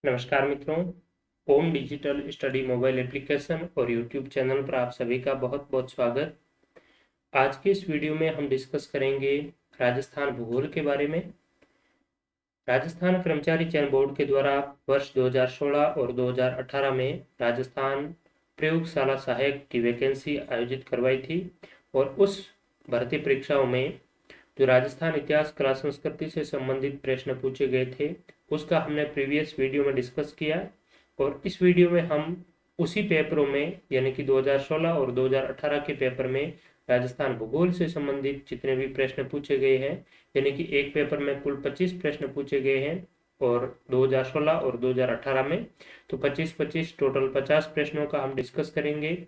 नमस्कार मित्रों। ओम digital study mobile application और यूट्यूब चैनल पर आप सभी का बहुत बहुत स्वागत। आज के इस वीडियो में हम डिस्कस करेंगे राजस्थान भूगोल के बारे में। राजस्थान कर्मचारी चयन बोर्ड के द्वारा वर्ष 2016 और 2018 में राजस्थान प्रयोगशाला सहायक की वैकेंसी आयोजित करवाई थी और उस भर्ती परीक्षाओं में जो राजस्थान इतिहास कला संस्कृति से संबंधित प्रश्न पूछे गए थे उसका हमने प्रीवियस वीडियो में डिस्कस किया और इस वीडियो में हम उसी पेपरों में यानी कि 2016 और 2018 के पेपर में राजस्थान भूगोल से संबंधित जितने भी प्रश्न पूछे गए हैं, यानी कि एक पेपर में कुल 25 प्रश्न पूछे गए हैं और 2016 और 2018 में तो 25-25 टोटल 50 प्रश्नों का हम डिस्कस करेंगे।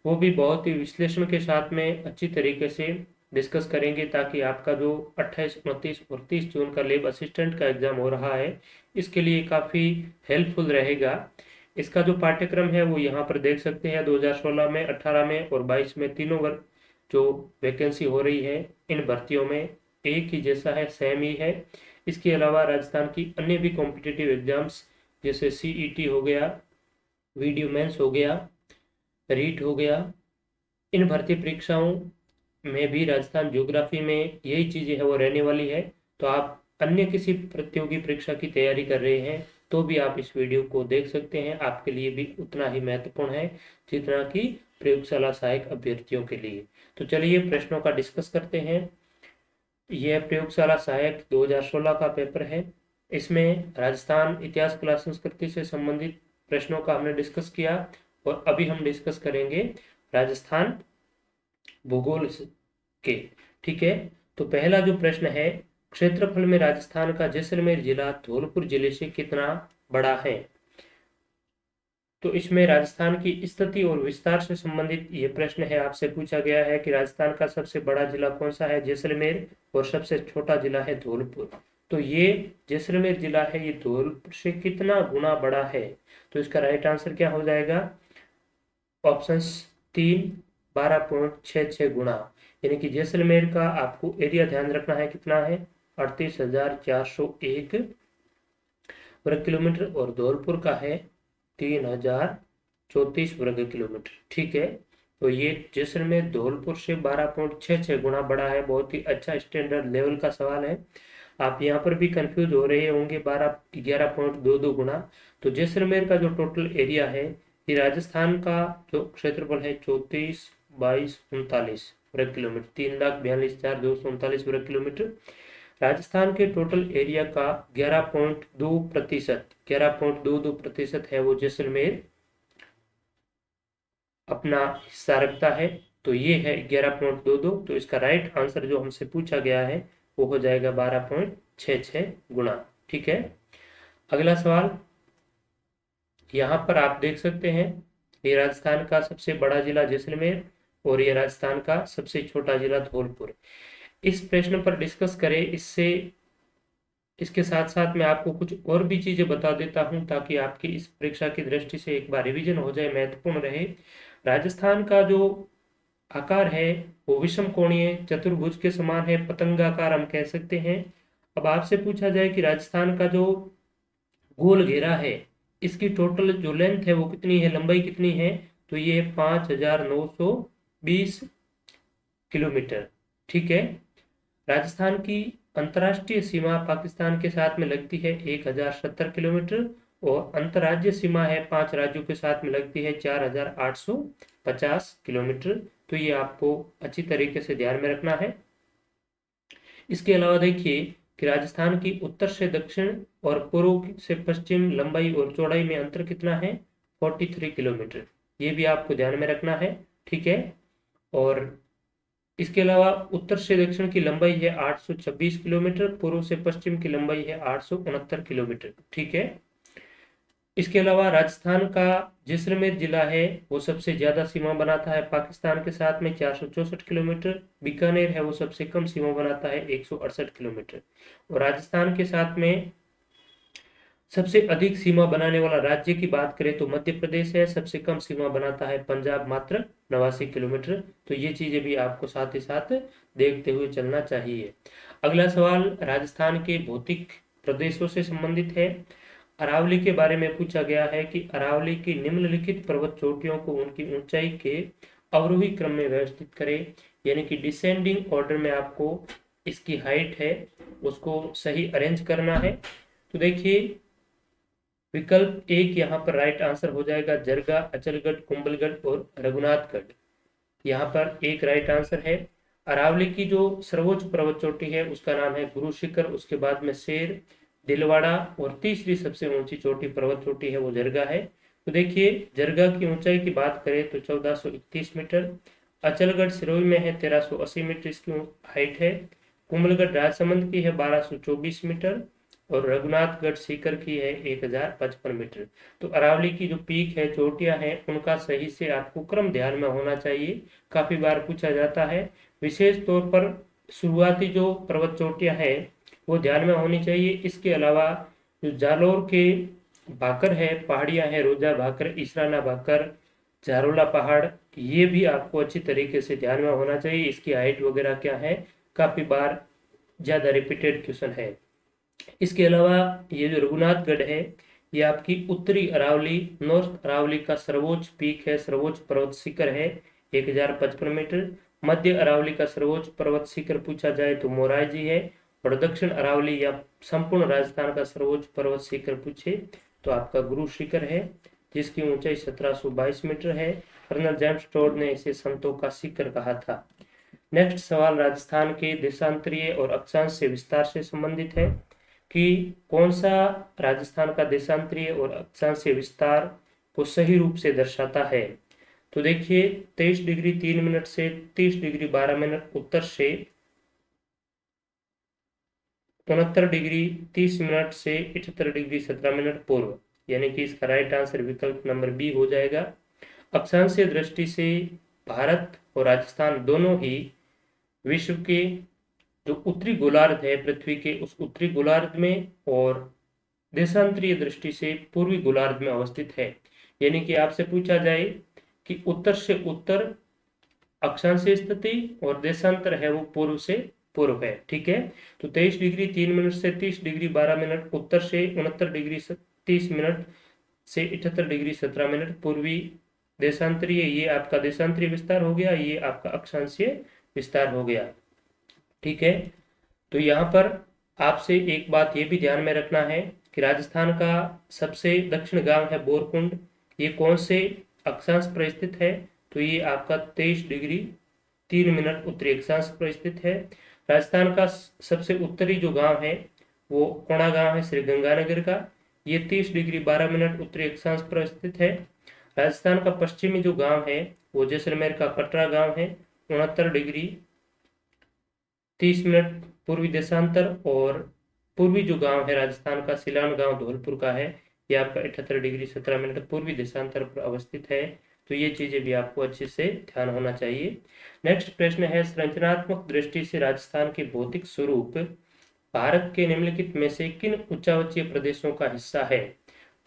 वो भी बहुत ही विश्लेषण के साथ में अच्छी तरीके से डिस्कस करेंगे ताकि आपका जो 28, 29 और 30 जून का लैब असिस्टेंट का एग्जाम हो रहा है इसके लिए काफ़ी हेल्पफुल रहेगा। इसका जो पाठ्यक्रम है वो यहाँ पर देख सकते हैं। 2016 में, 18 में और 22 में तीनों वर्ग जो वैकेंसी हो रही है इन भर्तियों में एक ही जैसा है, सेम ही है। इसके अलावा राजस्थान की अन्य भी कॉम्पिटिटिव एग्जाम्स जैसे CET हो गया, वीडियो मेंस हो गया, रीट हो गया, इन भर्ती परीक्षाओं में भी राजस्थान ज्योग्राफी में यही चीज़ें है वो रहने वाली है। तो आप अन्य किसी प्रतियोगी परीक्षा की तैयारी कर रहे हैं तो भी आप इस वीडियो को देख सकते हैं, आपके लिए भी उतना ही महत्वपूर्ण है जितना कि प्रयोगशाला सहायक अभ्यर्थियों के लिए। तो चलिए प्रश्नों का डिस्कस करते हैं। यह प्रयोगशाला सहायक 2016 का पेपर है। इसमें राजस्थान इतिहास कला संस्कृति से संबंधित प्रश्नों का हमने डिस्कस किया और अभी हम डिस्कस करेंगे राजस्थान भूगोल के। ठीक है, तो पहला जो प्रश्न है, क्षेत्रफल में राजस्थान का जैसलमेर जिला धौलपुर जिले से कितना बड़ा है? तो इसमें राजस्थान की स्थिति और विस्तार से संबंधित ये प्रश्न है। आपसे पूछा गया है कि राजस्थान का सबसे बड़ा जिला कौन सा है? जैसलमेर। और सबसे छोटा जिला है धौलपुर। तो ये जैसलमेर जिला है, ये धौलपुर से कितना गुना बड़ा है? तो इसका राइट आंसर क्या हो जाएगा? ऑप्शन 3, 12.66 गुना। यानी कि जैसलमेर का आपको एरिया ध्यान रखना है, कितना है? 38,401 वर्ग किलोमीटर और धौलपुर का है 3,034 वर्ग किलोमीटर। ठीक है, तो ये जैसलमेर धौलपुर से 12.66 गुना बड़ा है। बहुत ही अच्छा स्टैंडर्ड लेवल का सवाल है। आप यहाँ पर भी कंफ्यूज हो रहे होंगे, 11.22 गुना। तो जैसलमेर का जो टोटल एरिया है, ये राजस्थान का जो क्षेत्रफल है 34,2239 वर्ग किलोमीटर, 3,42,439 वर्ग किलोमीटर। राजस्थान के टोटल एरिया का 11.22% है वो जैसलमेर अपना हिस्सा रखता है। तो ये है 11.22। तो इसका राइट आंसर जो हमसे पूछा गया है वो हो जाएगा 12.66 गुना। ठीक है, अगला सवाल यहाँ पर आप देख सकते हैं, ये राजस्थान का सबसे बड़ा जिला जैसलमेर और ये राजस्थान का सबसे छोटा जिला धौलपुर। इस प्रश्न पर डिस्कस करें इससे इसके साथ साथ मैं आपको कुछ और भी चीजें बता देता हूं ताकि आपकी इस परीक्षा की दृष्टि से एक बार रिवीजन हो जाए, महत्वपूर्ण रहे। राजस्थान का जो आकार है वो विषम कोणीय चतुर्भुज के समान है, पतंगाकार हम कह सकते हैं। अब आपसे पूछा जाए कि राजस्थान का जो गोल घेरा है इसकी टोटल जो लेंथ है वो कितनी है, लंबाई कितनी है? तो ये 5,920 किलोमीटर। ठीक है, राजस्थान की अंतर्राष्ट्रीय सीमा पाकिस्तान के साथ में लगती है 1,070 किलोमीटर और अंतर्राज्यीय सीमा है 5 राज्यों के साथ में लगती है 4,850 किलोमीटर। तो ये आपको अच्छी तरीके से ध्यान में रखना है। इसके अलावा देखिए कि राजस्थान की उत्तर से दक्षिण और पूर्व से पश्चिम लंबाई और चौड़ाई में अंतर कितना है? 43 किलोमीटर। ये भी आपको ध्यान में रखना है। ठीक है, और इसके अलावा उत्तर से दक्षिण की लंबाई है 826 किलोमीटर, पूर्व से पश्चिम की लंबाई है 869 किलोमीटर। ठीक है, इसके अलावा राजस्थान का जैसलमेर जिला है वो सबसे ज्यादा सीमा बनाता है पाकिस्तान के साथ में 464 किलोमीटर। बीकानेर है वो सबसे कम सीमा बनाता है 168 किलोमीटर। और राजस्थान के साथ में सबसे अधिक सीमा बनाने वाला राज्य की बात करें तो मध्य प्रदेश है, सबसे कम सीमा बनाता है पंजाब, मात्र 89 किलोमीटर। तो ये चीजें भी आपको साथ ही साथ देखते हुए चलना चाहिए। अगला सवाल राजस्थान के भौतिक प्रदेशों से संबंधित है। अरावली के बारे में पूछा गया है कि अरावली की निम्नलिखित पर्वत चोटियों को उनकी ऊंचाई के अवरोही क्रम में व्यवस्थित करें, यानी कि डिसेंडिंग ऑर्डर में आपको इसकी हाइट है उसको सही अरेंज करना है। तो देखिए विकल्प एक यहाँ पर राइट आंसर हो जाएगा, जरगा, अचलगढ़, कुंभलगढ़ और रघुनाथगढ़। यहाँ पर एक राइट आंसर है। अरावली की जो सर्वोच्च पर्वत चोटी है उसका नाम है गुरु शिखर, उसके बाद में शेर, दिलवाड़ा और तीसरी सबसे ऊंची चोटी पर्वत चोटी है वो जरगा है। तो देखिए जरगा की ऊंचाई की बात करें तो 1431 मीटर, अचलगढ़ सिरोही में है 1380 मीटर इसकी हाइट है, कुंभलगढ़ राजसमंद की है 1224 मीटर और रघुनाथगढ़ सीकर की है 1055 मीटर। तो अरावली की जो पीक है चोटियां हैं उनका सही से आपको क्रम ध्यान में होना चाहिए, काफी बार पूछा जाता है। विशेष तौर पर शुरुआती जो पर्वत चोटियां हैं वो ध्यान में होनी चाहिए। इसके अलावा जो जालोर के भाकर है, पहाड़ियां हैं, रोजा भाकर, इसराना भाकर, जारोला पहाड़, ये भी आपको अच्छी तरीके से ध्यान में होना चाहिए। इसकी हाइट वगैरह क्या है, काफी बार ज्यादा रिपीटेड क्वेश्चन है। इसके अलावा ये जो रघुनाथगढ़ है ये आपकी उत्तरी अरावली, नॉर्थ अरावली का सर्वोच्च पीक है, सर्वोच्च पर्वत शिखर है 1055 मीटर। मध्य अरावली का सर्वोच्च पर्वत शिखर पूछा जाए तो मोराजी है, और दक्षिण अरावली या संपूर्ण राजस्थान का सर्वोच्च पर्वत शिखर पूछे तो आपका गुरु शिखर है, जिसकी ऊंचाई 1722 मीटर है। कर्नल जेम्स टोड ने इसे संतों का शिखर कहा था। नेक्स्ट सवाल राजस्थान के देशांतरीय और अक्षांश से विस्तार से संबंधित है कि कौन सा राजस्थान का देशांतरीय और अक्षांशीय विस्तार को सही रूप से दर्शाता है। तो देखिए 23 डिग्री 3 मिनट से 30 डिग्री 12 मिनट उत्तर से 69 डिग्री 30 मिनट से 78 डिग्री 17 मिनट पूर्व, यानी कि इसका राइट आंसर विकल्प नंबर बी हो जाएगा। अक्षांशीय दृष्टि से भारत और राजस्थान दोनों ही विश्व के जो उत्तरी गोलार्ध है पृथ्वी के उस उत्तरी गोलार्ध में और देशांतरीय दृष्टि से पूर्वी गोलार्ध में अवस्थित है। यानी कि आपसे पूछा जाए कि उत्तर से उत्तर अक्षांशीय स्थिति और देशांतर है वो पूर्व से पूर्व है, ठीक है। तो 23 डिग्री 3 मिनट से 30 डिग्री 12 मिनट उत्तर से 69 डिग्री 30 मिनट से 78 डिग्री 17 मिनट पूर्वी देशांतरीय, ये आपका देशांतरीय विस्तार हो गया, ये आपका अक्षांशीय विस्तार हो गया, ठीक है। तो यहाँ पर आपसे एक बात ये भी ध्यान में रखना है कि राजस्थान का सबसे दक्षिण गांव है बोरकुंड, ये कौन से अक्षांश पर स्थित है, तो ये आपका 23 डिग्री 3 मिनट उत्तरी अक्षांश पर स्थित है। राजस्थान का सबसे उत्तरी जो गांव है वो कोणा गांव है श्री गंगानगर का, ये 30 डिग्री 12 मिनट उत्तरी अक्षांश पर स्थित है। राजस्थान का पश्चिमी जो गांव है वो जैसलमेर का कटरा गांव है, 69 डिग्री 30 मिनट पूर्वी देशांतर, और पूर्वी जो गांव है राजस्थान का सिलान गांव धौलपुर का है, ये आपका 78 डिग्री 17 मिनट पूर्वी देशांतर पर अवस्थित है। तो ये चीजें भी आपको अच्छे से ध्यान होना चाहिए। नेक्स्ट प्रश्न है, संरचनात्मक दृष्टि से राजस्थान के भौतिक स्वरूप भारत के निम्नलिखित में से किन उच्चावचीय प्रदेशों का हिस्सा है।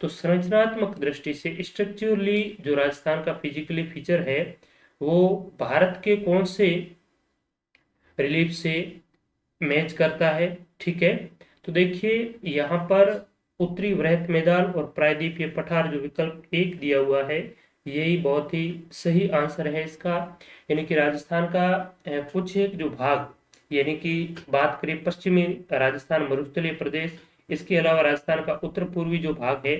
तो संरचनात्मक दृष्टि से स्ट्रक्चरली जो राजस्थान का फिजिकली फीचर है वो भारत के कौन से रिलीफ से मैच करता है, ठीक है। तो देखिए यहाँ पर उत्तरी वृहत मैदान और प्रायद्वीपीय पठार जो विकल्प एक दिया हुआ है यही बहुत ही सही आंसर है इसका। यानी कि राजस्थान का कुछ एक जो भाग, यानी कि बात करें पश्चिमी राजस्थान मरुस्थलीय प्रदेश, इसके अलावा राजस्थान का उत्तर पूर्वी जो भाग है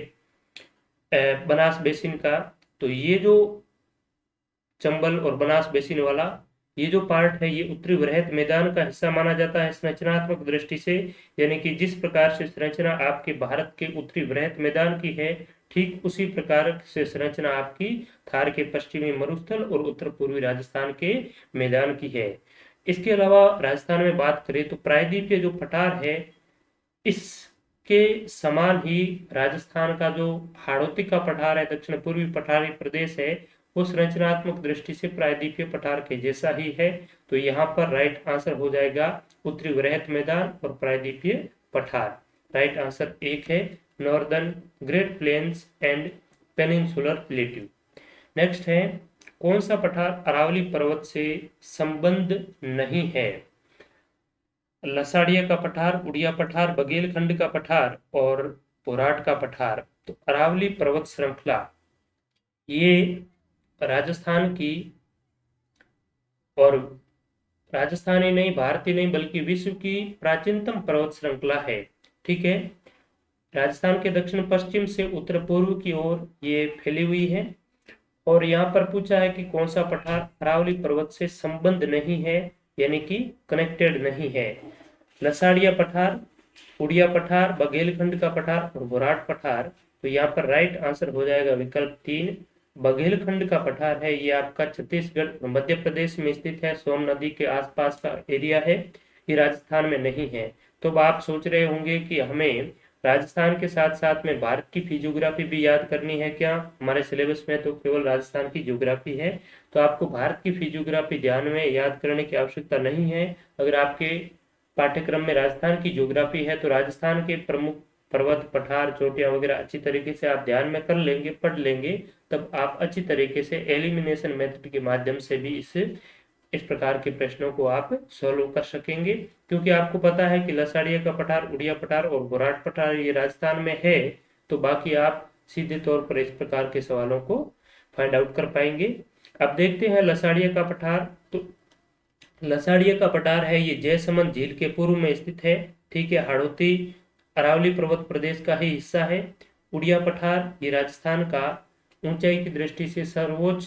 बनास बेसिन का, तो ये जो चंबल और बनास बेसिन वाला ये जो पार्ट है ये उत्तरी वृहत मैदान का हिस्सा माना जाता है संरचनात्मक दृष्टि से। यानी कि जिस प्रकार से संरचना आपके भारत के उत्तरी वृहत मैदान की है ठीक उसी प्रकार से संरचना आपकी थार के पश्चिमी मरुस्थल और उत्तर पूर्वी राजस्थान के मैदान की है। इसके अलावा राजस्थान में बात करें तो प्रायद्वीपीय जो पठार है इसके समान ही राजस्थान का जो हाड़ौती का पठार है दक्षिण पूर्वी पठारी प्रदेश है वो संरचनात्मक दृष्टि से प्रायद्वीपीय पठार के जैसा ही है। तो यहाँ पर राइट आंसर हो जाएगा उत्तरी वृहत मैदान और प्रायद्वीपीय पठार। राइट आंसर एक है northern great plains and peninsular plateau. Next है, कौन सा पठार अरावली पर्वत से संबंध नहीं है। लसाड़िया का पठार, उड़िया पठार, बघेलखंड का पठार और बोराट का पठार। तो अरावली पर्वत श्रृंखला ये राजस्थान की, और राजस्थान ही नहीं, भारतीय नहीं, बल्कि विश्व की प्राचीनतम पर्वत श्रृंखला है। ठीक है, राजस्थान के दक्षिण पश्चिम से उत्तर पूर्व की ओर ये फैली हुई है। और यहाँ पर पूछा है कि कौन सा पठार अरावली पर्वत से संबंध नहीं है, यानी कि कनेक्टेड नहीं है। लसाड़िया पठार, उड़िया पठार, बघेलखंड का पठार और बोराट पठार। तो यहाँ पर राइट आंसर हो जाएगा विकल्प 3, बघेलखंड का पठार है। ये आपका छत्तीसगढ़ मध्य प्रदेश में स्थित है, सोम नदी के आसपास का एरिया है, ये राजस्थान में नहीं है। तो अब आप सोच रहे होंगे कि हमें राजस्थान के साथ साथ में भारत की फिजियोग्राफी भी याद करनी है क्या? हमारे सिलेबस में तो केवल राजस्थान की ज्योग्राफी है, तो आपको भारत की फिजियोग्राफी ध्यान में याद करने की आवश्यकता नहीं है। अगर आपके पाठ्यक्रम में राजस्थान की ज्योग्राफी है तो राजस्थान के प्रमुख पर्वत, पठार, चोटियां वगैरह अच्छी तरीके से आप ध्यान में कर लेंगे, पढ़ लेंगे, तब आप अच्छी तरीके से एलिमिनेशन मेथड के माध्यम से भी इस प्रकार के प्रश्नों को आप सॉल्व कर सकेंगे। क्योंकि आपको पता है कि लसाड़िया का पठार, उड़िया पठार और बोराट पठार ये राजस्थान में है, तो बाकी आप सीधे तौर पर इस प्रकार के सवालों को फाइंड आउट कर पाएंगे। अब देखते हैं लसाड़िया का पठार। तो लसाड़िया का पठार है, ये जयसमंद झील के पूर्व में स्थित है। ठीक है, हाड़ौती अरावली पर्वत प्रदेश का ही हिस्सा है। उड़िया पठार ये राजस्थान का ऊंचाई की दृष्टि से सर्वोच्च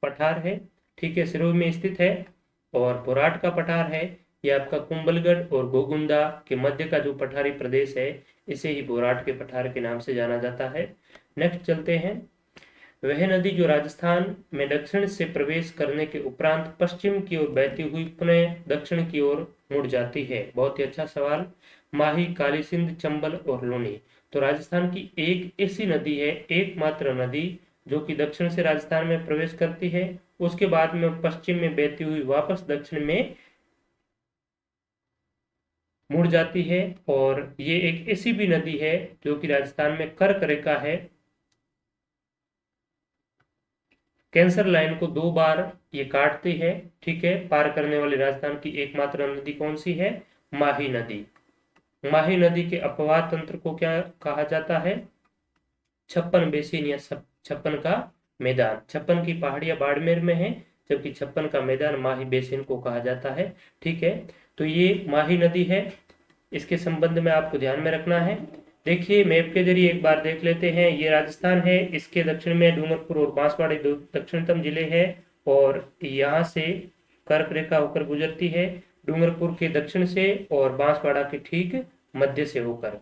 पठार है। ठीक है, सिरोही में स्थित है। और बोराट का पठार है, ये आपका कुंभलगढ़ और गोगुंदा के मध्य का जो पठारी प्रदेश है, इसे ही बोराट के पठार के नाम से जाना जाता है। नेक्स्ट चलते हैं। वह नदी जो राजस्थान में दक्षिण से प्रवेश करने के उपरांत पश्चिम की ओर बहती हुई पुनः दक्षिण की ओर मुड़ जाती है। बहुत ही अच्छा सवाल। माही, काली सिंध, चंबल और लूनी। तो राजस्थान की एक ऐसी नदी है, एकमात्र नदी जो कि दक्षिण से राजस्थान में प्रवेश करती है, उसके बाद में पश्चिम में बहती हुई वापस दक्षिण में मुड़ जाती है। और ये एक ऐसी भी नदी है जो कि राजस्थान में कर्क रेखा है, कैंसर लाइन को 2 बार ये काटती है। ठीक है, पार करने वाली राजस्थान की एकमात्र नदी कौन सी है? माही नदी। माही नदी के अपवाह तंत्र को क्या कहा जाता है? छप्पन बेसिन या छप्पन का मैदान। छप्पन की पहाड़ियां बाड़मेर में है, जबकि छप्पन का मैदान माही बेसिन को कहा जाता है। ठीक है, तो ये माही नदी है, इसके संबंध में आपको ध्यान में रखना है। देखिए मैप के जरिए एक बार देख लेते हैं। ये राजस्थान है, इसके दक्षिण में डूंगरपुर और बांसवाड़ा दो दक्षिणतम जिले हैं, और यहाँ से कर्क रेखा होकर गुजरती है डूंगरपुर के दक्षिण से और बांसवाड़ा के ठीक मध्य से होकर।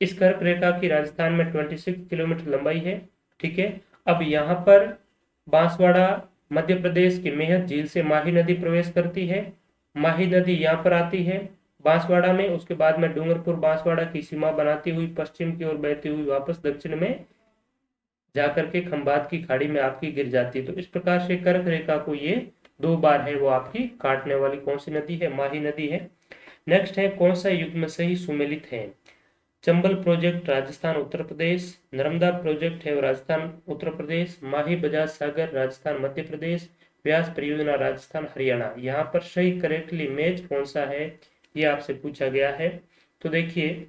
इस कर्क रेखा की राजस्थान में 26 किलोमीटर लंबाई है। ठीक है, अब यहाँ पर बांसवाड़ा मध्य प्रदेश के मेहत झील से माही नदी प्रवेश करती है। माही नदी यहाँ पर आती है बांसवाड़ा में, उसके बाद में डूंगरपुर बांसवाड़ा की सीमा बनाती हुई पश्चिम की ओर बहती हुई वापस दक्षिण में जाकर के खंभात की खाड़ी में आपकी गिर जाती है। तो इस प्रकार से कर्क रेखा को ये 2 बार है वो आपकी काटने वाली कौन सी नदी है? माही नदी है। नेक्स्ट है, कौन सा युग्म सही सुमेलित है? चंबल प्रोजेक्ट राजस्थान उत्तर प्रदेश, नर्मदा प्रोजेक्ट है राजस्थान उत्तर प्रदेश, माही बजाज सागर राजस्थान मध्य प्रदेश, व्यास परियोजना राजस्थान हरियाणा। यहाँ पर सही करेक्टली मैच कौन सा है, ये आपसे पूछा गया है। तो देखिए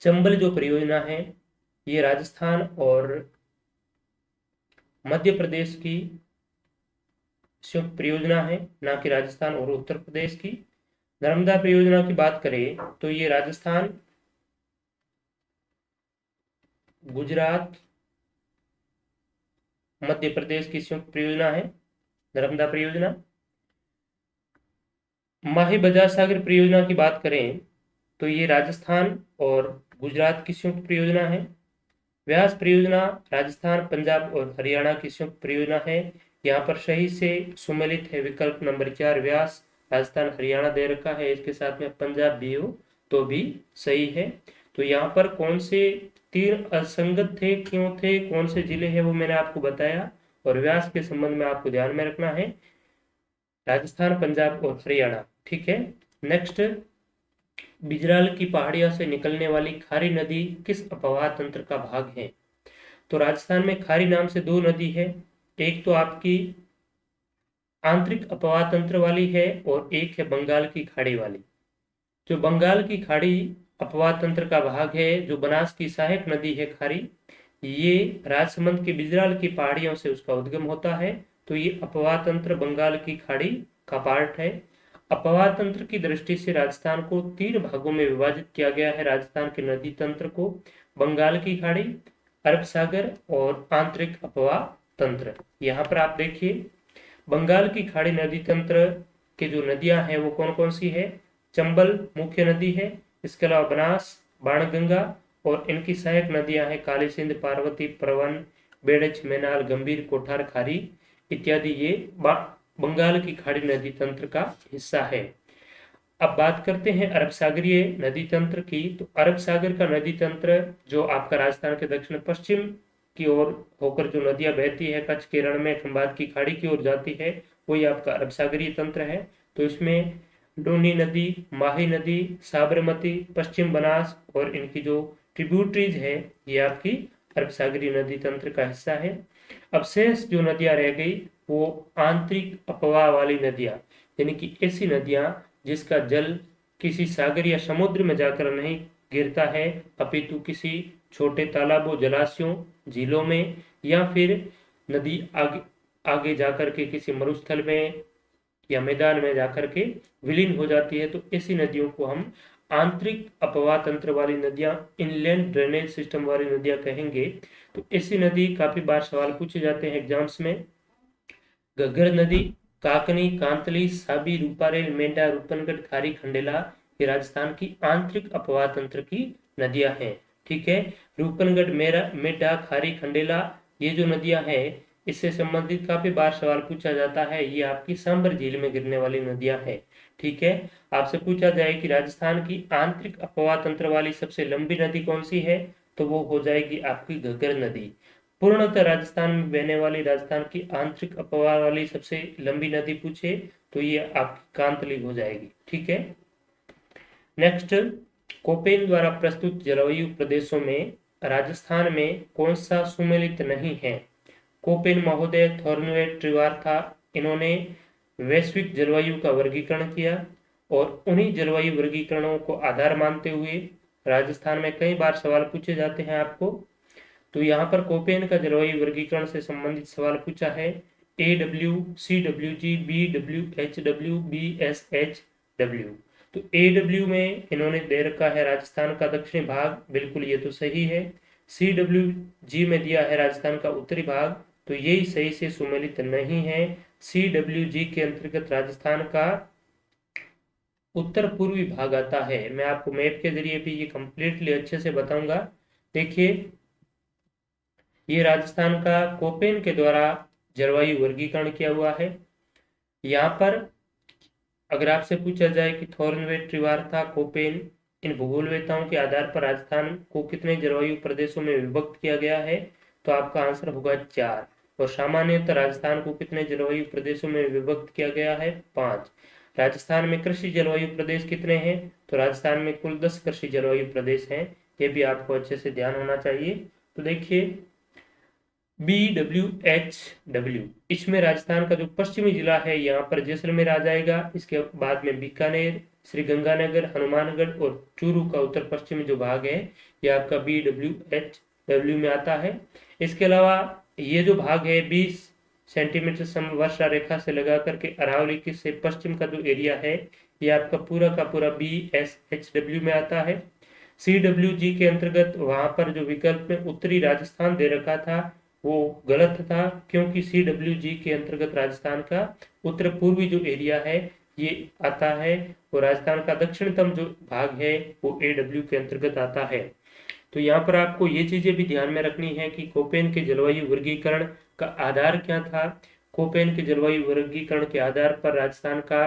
चंबल जो परियोजना है ये राजस्थान और मध्य प्रदेश की संयुक्त परियोजना है, ना कि राजस्थान और उत्तर प्रदेश की। नर्मदा परियोजना की बात करें तो ये राजस्थान, गुजरात, मध्य प्रदेश की संयुक्त परियोजना है नर्मदा परियोजना। माही बजाज सागर परियोजना की बात करें तो ये राजस्थान और गुजरात की संयुक्त परियोजना है। व्यास परियोजना राजस्थान, पंजाब और हरियाणा की संयुक्त परियोजना है। यहाँ पर सही से सुमेलित है विकल्प नंबर 4, व्यास राजस्थान हरियाणा दे रखा है, इसके साथ में पंजाब भी हो तो भी सही है। तो यहाँ पर कौन से 3 असंगत थे, क्यों थे, कौन से जिले हैं वो मैंने आपको बताया। और व्यास के संबंध में आपको ध्यान में रखना है राजस्थान, पंजाब और हरियाणा। ठीक है, नेक्स्ट, बिजराल की पहाड़ियों से निकलने वाली खारी नदी किस अपवाह तंत्र का भाग है? तो राजस्थान में खारी नाम से 2 नदी है, एक तो आपकी आंतरिक अपवाह तंत्र वाली है और एक है बंगाल की खाड़ी वाली। जो बंगाल की खाड़ी अपवाह तंत्र का भाग है। जो बनास की सहायक नदी है खारी, ये राजसमंद के बिजराल की पहाड़ियों से उसका उद्गम होता है। तो ये अपवाह तंत्र बंगाल की खाड़ी का पार्ट है। अपवाह तंत्र की दृष्टि से राजस्थान को 3 भागों में विभाजित किया गया है। राजस्थान के नदी तंत्र को बंगाल की खाड़ी, अरब सागर और आंतरिक अपवाह तंत्र। यहाँ पर आप देखिए, बंगाल की खाड़ी नदी तंत्र के जो नदियां हैं वो कौन कौन सी है। चंबल मुख्य नदी है, इसके अलावा बनास, बाणगंगा और इनकी सहायक नदियां हैं काली सिंध, पार्वती, परवन, बेड़च, मेनाल, गंभीर, कोठार, खारी इत्यादि। ये बंगाल की खाड़ी नदी तंत्र का हिस्सा है। अब बात करते हैं अरब सागरीय नदी तंत्र की। तो अरब सागर का नदी तंत्र जो आपका राजस्थान के दक्षिण पश्चिम की ओर होकर जो नदियां बहती है, कच्छ के रण में खंबात की खाड़ी की ओर जाती है, वही आपका अरब सागरीय तंत्र है। तो इसमें लूनी नदी, माही नदी, साबरमती, पश्चिम बनास और इनकी जो ट्रिब्यूटरीज है, ये आपकी अरब सागरीय नदी तंत्र का हिस्सा है। अब शेष जो नदियां रह गई वो आंतरिक अपवाह वाली नदियां, यानी कि ऐसी नदियां जिसका जल किसी सागर या समुद्र में जाकर नहीं गिरता है, अपितु किसी छोटे तालाबों, जलाशयों, झीलों में या फिर नदी आगे आगे जाकर के किसी मरुस्थल में या मैदान में जाकर के विलीन हो जाती है। तो ऐसी नदियों को हम आंतरिक अपवाह तंत्र वाली नदियां, इनलैंड ड्रेनेज सिस्टम वाली नदियां कहेंगे। तो ऐसी नदी काफी बार सवाल पूछे जाते हैं एग्जाम्स में। घग्गर नदी, काकनी, कांतली, साबी, रूपारेल, मेंढा, रूपनगढ़, खारी, खंडेला, ये राजस्थान की आंतरिक अपवाह तंत्र की नदियां हैं। ठीक है, रूपनगढ़, मेंढा, खारी, खंडेला, ये जो नदियां हैं, इससे संबंधित काफी बार सवाल पूछा जाता है। ये आपकी सांबर झील में गिरने वाली नदियां हैं। ठीक है, आपसे पूछा जाए कि राजस्थान की आंतरिक अपवाह तंत्र वाली सबसे लंबी नदी कौन सी है, तो वो हो जाएगी आपकी घग्गर नदी। पूर्णतः राजस्थान में बहने वाली, राजस्थान की आंतरिक अपवाह वाली सबसे लंबी नदी पूछे तो ये आपकी कांतली हो जाएगी। ठीक है, नेक्स्ट, कोपेन द्वारा प्रस्तुत जलवायु प्रदेशों में राजस्थान में कौन सा सुमेलित नहीं है। कोपेन महोदय, थॉर्नवे, ट्रिवार्था, इन्होंने वैश्विक जलवायु का वर्गीकरण किया और उन्हीं जलवायु वर्गीकरणों को आधार मानते हुए राजस्थान में कई बार सवाल पूछे जाते हैं आपको। तो यहाँ पर कोपेन का जलवायु वर्गीकरण से संबंधित सवाल पूछा है। AW, CWG, BWHW, BSHW। तो AW में इन्होंने दे रखा है राजस्थान का दक्षिणी भाग, बिल्कुल ये तो सही है। CWG में दिया है राजस्थान का उत्तरी भाग, तो यही सही से सुमेलित नहीं है। CWG के अंतर्गत राजस्थान का उत्तर पूर्वी भाग आता है। मैं आपको मैप के जरिए भी ये कंप्लीटली अच्छे से बताऊंगा। देखिए, ये राजस्थान का कोपेन के द्वारा जलवायु वर्गीकरण किया हुआ है। यहाँ पर अगर आपसे पूछा जाए कि थॉर्नवे, ट्रिवार्था, कोपेन, इन भूगोलवेताओं के आधार पर राजस्थान को कितने जलवायु प्रदेशों में विभक्त किया गया है, तो आपका आंसर होगा 4। और सामान्यतः राजस्थान को कितने जलवायु प्रदेशों में विभक्त किया गया है, 5। राजस्थान में कृषि जलवायु प्रदेश कितने हैं, तो राजस्थान में कुल 10 कृषि जलवायु प्रदेश हैं। ये भी आपको अच्छे से ध्यान होना चाहिए। तो देखिए, BWHW, इसमें राजस्थान का जो पश्चिमी जिला है यहाँ पर जैसलमेर आ जाएगा। इसके बाद में बीकानेर, श्रीगंगानगर, हनुमानगढ़ और चूरू का उत्तर पश्चिमी जो भाग है, ये आपका BWHW में आता है। इसके अलावा ये जो भाग है 20 सेंटीमीटर समवर्षा रेखा से लगा करके अरावली के से पश्चिम का जो एरिया है, ये आपका पूरा का पूरा BSHW में आता है। CWG के अंतर्गत वहां पर जो विकल्प में उत्तरी राजस्थान दे रखा था वो गलत था, क्योंकि CWG के अंतर्गत राजस्थान का उत्तर पूर्वी जो एरिया है ये आता है और राजस्थान का दक्षिणतम जो भाग है वो AW के अंतर्गत आता है। तो यहाँ पर आपको ये चीजें भी ध्यान में रखनी है कि कोपेन के जलवायु वर्गीकरण का आधार क्या था। कोपेन के जलवायु वर्गीकरण के आधार पर राजस्थान का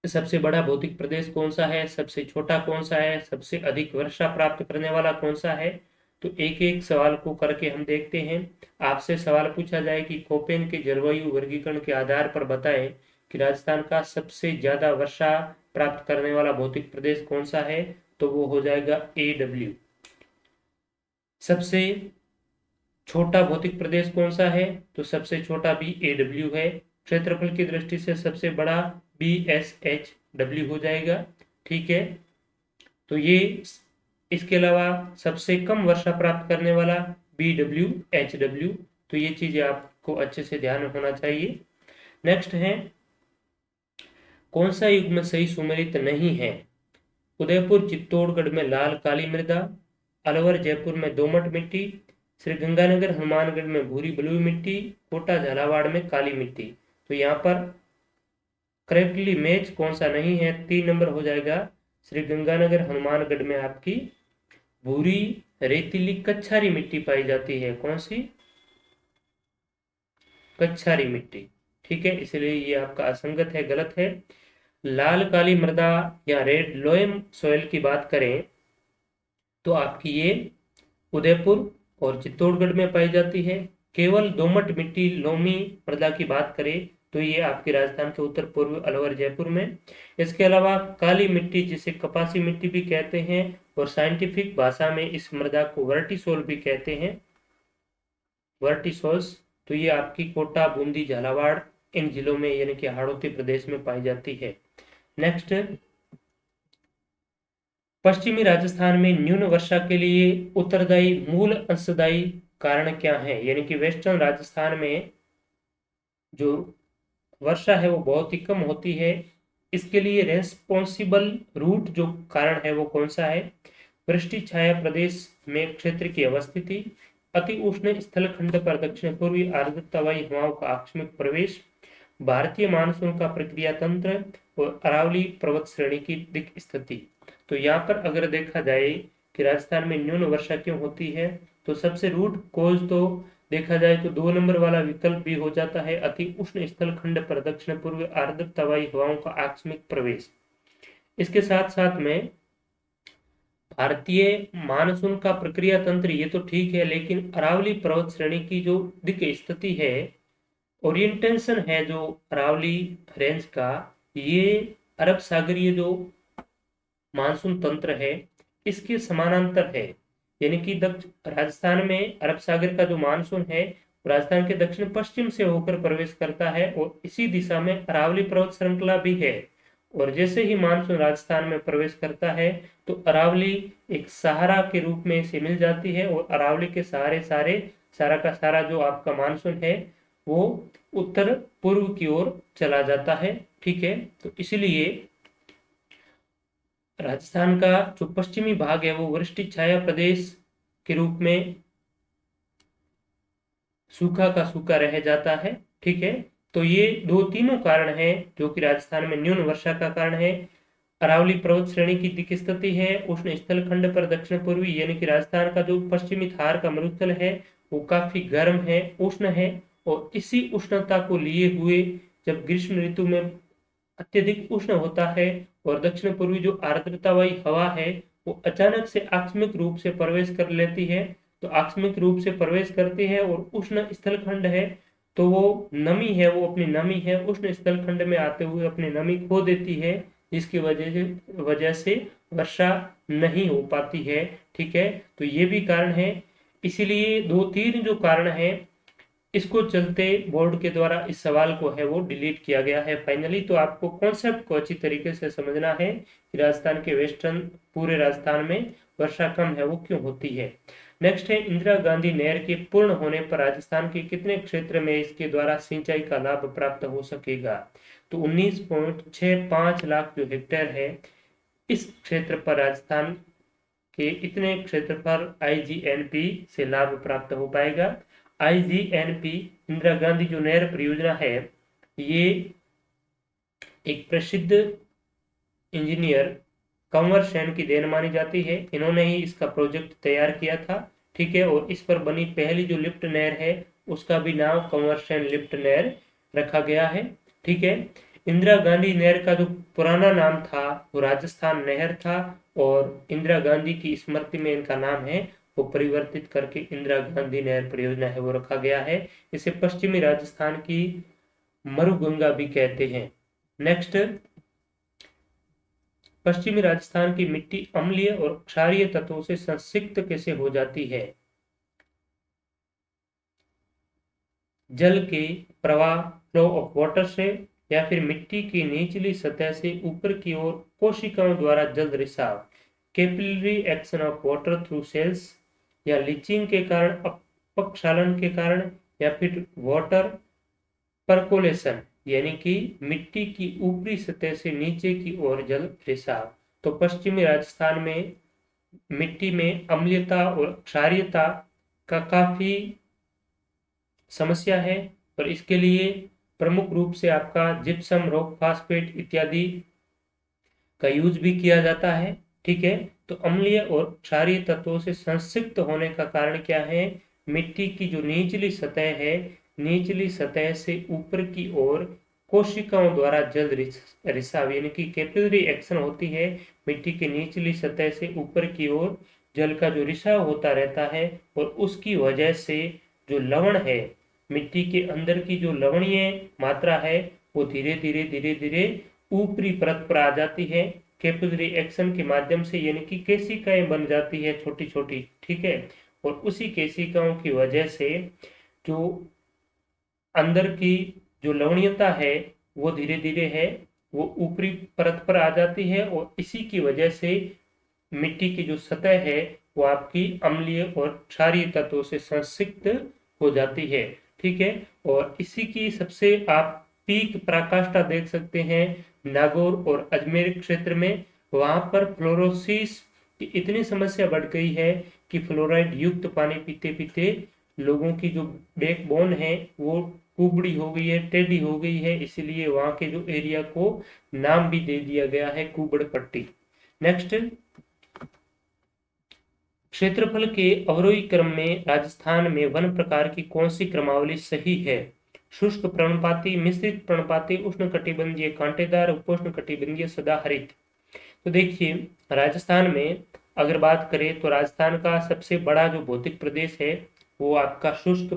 सबसे बड़ा भौतिक प्रदेश कौन सा है, सबसे छोटा कौन सा है, सबसे अधिक वर्षा प्राप्त करने वाला कौन सा है। तो एक एक सवाल को करके हम देखते हैं। आपसे सवाल पूछा जाए कि कोपेन के जलवायु वर्गीकरण के आधार पर बताएं कि राजस्थान का सबसे ज्यादा वर्षा प्राप्त करने वाला भौतिक प्रदेश कौन सा है, तो वो हो जाएगा AW। सबसे छोटा भौतिक प्रदेश कौन सा है, तो सबसे छोटा भी AW है। क्षेत्रफल की दृष्टि से सबसे बड़ा BSHW हो जाएगा। ठीक है, तो ये इसके अलावा सबसे कम वर्षा प्राप्त करने वाला BWHW। तो ये चीजें आपको अच्छे से ध्यान होना चाहिए। नेक्स्ट है, कौन सा युग्म सही सुमेलित नहीं है? उदयपुर चित्तौड़गढ़ में लाल काली मृदा, अलवर जयपुर में दोमट मिट्टी, श्री गंगानगर हनुमानगढ़ में भूरी बलुई मिट्टी, कोटा झालावाड़ में काली मिट्टी। तो यहाँ पर करेक्टली मैच कौन सा नहीं है? 3 नंबर हो जाएगा। श्री गंगानगर हनुमानगढ़ में आपकी भूरी रेतीली कच्छारी मिट्टी पाई जाती है। कौन सी? कच्छारी मिट्टी। ठीक है, इसलिए ये आपका असंगत है, गलत है। लाल काली मृदा या रेड लोयम सॉइल की बात करें तो आपकी ये उदयपुर और चित्तौड़गढ़ में पाई जाती है। केवल दोमट मिट्टी लोमी मृदा की बात करें तो ये आपकी राजस्थान के उत्तर पूर्व अलवर जयपुर में। इसके अलावा काली मिट्टी जिसे कपासी मिट्टी भी कहते हैं और साइंटिफिक भाषा में इस मृदा को वर्टिसोल भी कहते हैं, वर्टिसोल्स। तो ये आपकी कोटा, बूंदी, झालावाड़ इन जिलों में यानी कि हाड़ौती प्रदेश में पाई जाती है। नेक्स्ट, पश्चिमी राजस्थान में न्यून वर्षा के लिए उत्तरदायी मूल अंशदायी कारण क्या है? यानी कि वेस्टर्न राजस्थान में जो वर्षा है वो बहुत ही कम होती है। इसके लिए रेस्पॉन्सिबल रूट जो कारण है वो कौन सा है? वृष्टि छाया प्रदेश में क्षेत्र की अवस्थिति, अति उष्ण स्थलखंड पर दक्षिण पूर्वी आर्द्रता वायु हवाओं का आकस्मिक प्रवेश, भारतीय मानसून का प्रक्रिया तंत्र और अरावली पर्वत श्रेणी की दिक् स्थिति। तो यहाँ पर अगर देखा जाए कि राजस्थान में न्यून वर्षा क्यों होती है तो सबसे रूट कॉज तो देखा जाए तो 2 नंबर वाला विकल्प भी हो जाता है, अति उष्ण स्थलखंड पर दक्षिण पूर्व आर्द्रता वायु हवाओं का आकस्मिक प्रवेश। इसके साथ साथ में भारतीय मानसून का प्रक्रिया तंत्र ये तो ठीक है, लेकिन अरावली पर्वत श्रेणी की जो दिक् स्थिति है, ओरिएंटेशन है जो अरावली रेंज का, ये अरब सागरीय जो मानसून तंत्र है इसके समानांतर है। यानी कि राजस्थान में अरब सागर का जो मानसून है राजस्थान के दक्षिण पश्चिम से होकर प्रवेश करता है और इसी दिशा में अरावली पर्वत श्रृंखला भी है। और जैसे ही मानसून राजस्थान में प्रवेश करता है तो अरावली एक सहारा के रूप में इसे मिल जाती है और अरावली के सारा का सारा जो आपका मानसून है वो उत्तर पूर्व की ओर चला जाता है। ठीक है, तो इसलिए राजस्थान का जो पश्चिमी भाग है वो वृष्टि छाया प्रदेश के रूप में सूखा का सूखा रह जाता है। ठीक है, तो ये तीनों कारण हैं जो कि राजस्थान में न्यून वर्षा का कारण है। अरावली पर्वत श्रेणी की दिक् स्थिति है, उष्ण स्थल खंड पर दक्षिण पूर्वी यानी कि राजस्थान का जो पश्चिमी थार का मरुस्थल है वो काफी गर्म है, उष्ण है और इसी उष्णता को लिए हुए जब ग्रीष्म ऋतु में अत्यधिक उष्ण होता है और दक्षिण पूर्वी जो आर्द्रता वाली हवा है वो अचानक से आकस्मिक रूप से प्रवेश कर लेती है। तो आकस्मिक रूप से प्रवेश करती है और उष्ण स्थलखंड है तो वो नमी है, वो अपनी नमी है उष्ण स्थलखंड में आते हुए अपनी नमी खो देती है, जिसकी वजह से वर्षा नहीं हो पाती है। ठीक है, तो ये भी कारण है। इसीलिए 2-3 जो कारण है इसको चलते बोर्ड के द्वारा इस सवाल को है वो डिलीट किया गया है फाइनली। तो आपको कॉन्सेप्ट को अच्छी तरीके से समझना है कि राजस्थान के वेस्टर्न पूरे राजस्थान में वर्षा कम है वो क्यों होती है। नेक्स्ट है, इंदिरा गांधी नहर के पूर्ण होने पर राजस्थान के कितने क्षेत्र में इसके द्वारा सिंचाई का लाभ प्राप्त हो सकेगा? तो 19.65 लाख जो हेक्टेयर है इस क्षेत्र पर राजस्थान के इतने क्षेत्र पर IGNP से लाभ प्राप्त हो पाएगा। IGNP इंदिरा गांधी जो नहर परियोजना है ये एक प्रसिद्ध इंजीनियर कंवर सेन की देन मानी जाती है। इन्होंने ही इसका प्रोजेक्ट तैयार किया था। ठीक है, और इस पर बनी पहली जो लिफ्ट नहर है उसका भी नाम कंवर सेन लिफ्ट नहर रखा गया है। ठीक है, इंदिरा गांधी नहर का जो पुराना नाम था वो राजस्थान नहर था और इंदिरा गांधी की स्मृति में इनका नाम है वो परिवर्तित करके इंदिरा गांधी नहर परियोजना है वो रखा गया है। इसे पश्चिमी राजस्थान की मरुगंगा भी कहते हैं। नेक्स्ट, पश्चिमी राजस्थान की मिट्टी अम्लीय और क्षारीय तत्वों से संसिक्त कैसे हो जाती है? जल के प्रवाह फ्लो ऑफ वाटर से या फिर मिट्टी की निचली सतह से ऊपर की ओर कोशिकाओं द्वारा जल रिसाव capillary action of water through cells, या लीचिंग के कारण, अपक्षालन के कारण, या फिर वाटर परकोलेशन यानी कि मिट्टी की ऊपरी सतह से नीचे की ओर जल रिसाव। तो पश्चिमी राजस्थान में मिट्टी में अम्लीयता और क्षारीयता का काफी समस्या है, और इसके लिए प्रमुख रूप से आपका जिप्सम, रॉक फास्फेट इत्यादि का यूज भी किया जाता है। ठीक है, तो अम्लीय और क्षारीय तत्वों से संसिक्त होने का कारण क्या है? मिट्टी की जो निचली सतह है, निचली सतह से ऊपर की ओर कोशिकाओं द्वारा जल रिसाव यानी कि कैपिलरी एक्शन होती है। मिट्टी की निचली सतह से ऊपर की ओर जल का जो रिसाव होता रहता है, और उसकी वजह से जो लवण है, मिट्टी के अंदर की जो लवणीय मात्रा है, वो धीरे धीरे धीरे धीरे ऊपरी परत पर आ जाती है कैपिलरी एक्शन के माध्यम से, यानी कि केशिकाएं बन जाती है छोटी छोटी। ठीक है, और उसी केशिकाओं की वजह से जो अंदर की जो लवणीयता है वो धीरे धीरे है वो ऊपरी परत पर आ जाती है, और इसी की वजह से मिट्टी की जो सतह है वो आपकी अम्लीय और क्षारीय तत्वों से संसिक्त हो जाती है। ठीक है, और इसी की सबसे आप पीक पराकाष्ठा देख सकते हैं नागौर और अजमेर क्षेत्र में। वहां पर फ्लोरोसिस की इतनी समस्या बढ़ गई है कि फ्लोराइड युक्त पानी पीते पीते लोगों की जो बैकबोन है वो कुबड़ी हो गई है, टेढ़ी हो गई है, इसलिए वहां के जो एरिया को नाम भी दे दिया गया है कुबड़ पट्टी। नेक्स्ट, क्षेत्रफल के अवरोही क्रम में राजस्थान में वन प्रकार की कौन सी क्रमावली सही है? शुष्क पर्णपाती, मिश्रित पर्णपाती, उष्णकटिबंधीय कांटेदार, उपोष्णकटिबंधीय सदाहरित। तो देखिए, राजस्थान में अगर बात करें तो राजस्थान का सबसे बड़ा जो भौतिक प्रदेश है वो आपका शुष्क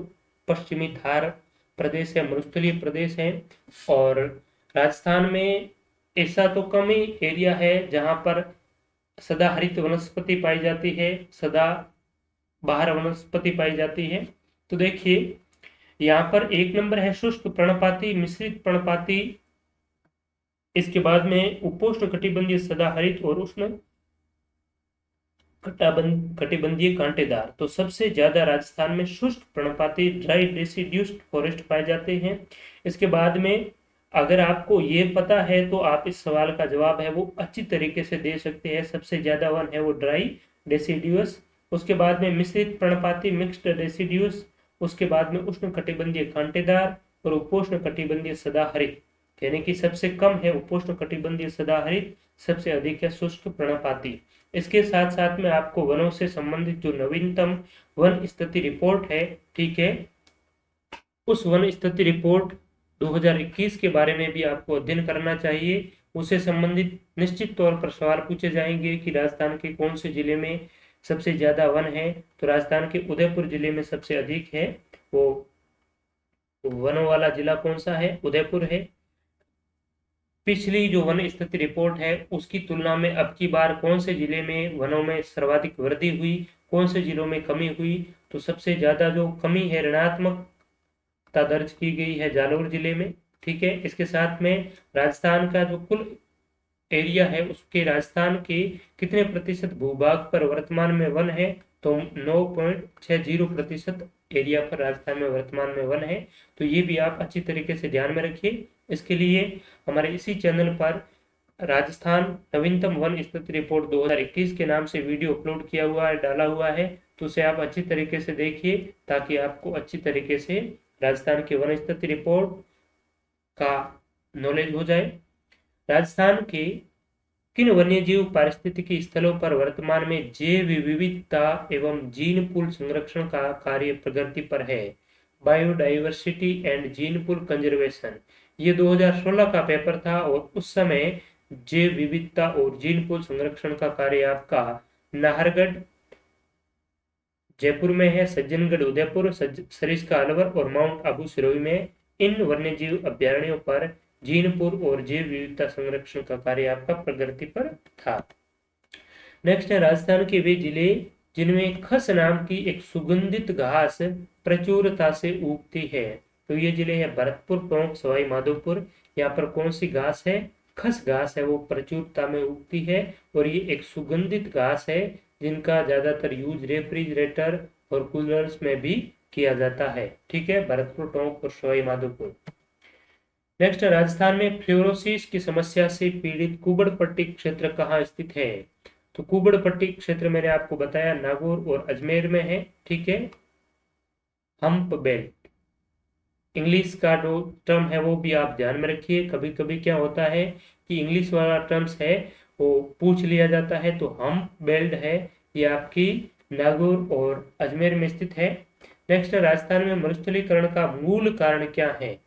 पश्चिमी थार प्रदेश है, मरुस्थलीय प्रदेश है। और राजस्थान में ऐसा तो कम ही एरिया है जहां पर सदाहरित वनस्पति पाई जाती है, सदा बाहर वनस्पति पाई जाती है। तो देखिए, यहाँ पर एक नंबर है शुष्क पर्णपाती, मिश्रित पर्णपाती, इसके बाद में उपोष्ण कटिबंधीय सदाहरित और उष्ण कटिबंधीय कांटेदार। तो सबसे ज्यादा राजस्थान में शुष्क पर्णपाती ड्राई डेसिड्यूस्ड फॉरेस्ट पाए जाते हैं। इसके बाद में अगर आपको ये पता है तो आप इस सवाल का जवाब है वो अच्छी तरीके से दे सकते हैं। सबसे ज्यादा वन है वो ड्राई डेसिड्यूस, उसके बाद में मिश्रित पर्णपाती मिक्स्ड डेसिड्यूस, उसके बाद में उष्ण कटिबंधीय कांटेदार, और उपोष्ण कटिबंधीय सदाहरित। यानी कि सबसे कम है उपोष्ण कटिबंधीय सदाहरित, सबसे अधिक है शुष्क पर्णपाती। इसके साथ साथ में आपको वनों से संबंधित जो नवीनतम वन स्थिति रिपोर्ट है, ठीक है, उस वन स्थिति रिपोर्ट 2021 के बारे में भी आपको अध्ययन करना चाहिए। उससे संबंधित निश्चित तौर पर सवाल पूछे जाएंगे कि राजस्थान के कौन से जिले में सबसे ज्यादा वन है। तो राजस्थान के उदयपुर जिले में सबसे अधिक है, वो वनों वाला जिला कौन सा है? उदयपुर है। पिछली जो वन स्थिति रिपोर्ट है उसकी तुलना में अब की बार कौन से जिले में वनों में सर्वाधिक वृद्धि हुई, कौन से जिलों में कमी हुई? तो सबसे ज्यादा जो कमी है, ऋणात्मकता दर्ज की गई है जालौर जिले में। ठीक है, इसके साथ में राजस्थान का जो कुल एरिया है उसके राजस्थान के कितने प्रतिशत भूभाग पर वर्तमान में वन है? तो 9.60% एरिया पर राजस्थान में वर्तमान में वन है। तो ये भी आप अच्छी तरीके से ध्यान में रखिए। इसके लिए हमारे इसी चैनल पर राजस्थान नवीनतम वन स्थिति रिपोर्ट 2021 के नाम से वीडियो अपलोड किया हुआ है, डाला हुआ है, तो उसे आप अच्छी तरीके से देखिए ताकि आपको अच्छी तरीके से राजस्थान की वन स्थिति रिपोर्ट का नॉलेज हो जाए। राजस्थान के किन वन्यजीव पारिस्थितिकी स्थलों पर वर्तमान में जैव विविधता एवं जीन पूल संरक्षण का कार्य प्रगति पर है? Biodiversity and gene pool conservation, ये 2016 का पेपर था, और उस समय जैव विविधता और जीन पूल संरक्षण का कार्य आपका नाहरगढ़ जयपुर में है, सज्जनगढ़ उदयपुर, सरिस्का अलवर और माउंट आबू सिरोही में इन वन्यजीव अभ्यारण्यों पर जीनपुर और जैव विविधता संरक्षण का कार्य आपका प्रगति पर था। नेक्स्ट है राजस्थान के वे जिले जिनमें खस नाम की एक सुगंधित घास प्रचुरता से उगती है। तो ये जिले हैं भरतपुर, टोंक, सवाई माधोपुर। यहाँ पर कौन सी घास है? खस घास है वो प्रचुरता में उगती है और ये एक सुगंधित घास है जिनका ज्यादातर यूज रेफ्रिजरेटर और कूलर्स में भी किया जाता है। ठीक है, भरतपुर, टोंक और सवाई माधोपुर। नेक्स्ट, राजस्थान में फ्लोरोसिस की समस्या से पीड़ित कुबड़पट्टी क्षेत्र कहाँ स्थित है? तो कुबड़पट्टी क्षेत्र मैंने आपको बताया नागौर और अजमेर में है। ठीक है, हम्प बेल्ट इंग्लिश का जो टर्म है वो भी आप ध्यान में रखिए। कभी कभी क्या होता है कि इंग्लिश वाला टर्म्स है वो पूछ लिया जाता है। तो हम्प बेल्ट है ये आपकी नागौर और अजमेर में स्थित है। नेक्स्ट, राजस्थान में मरुस्थलीकरण का मूल कारण क्या है?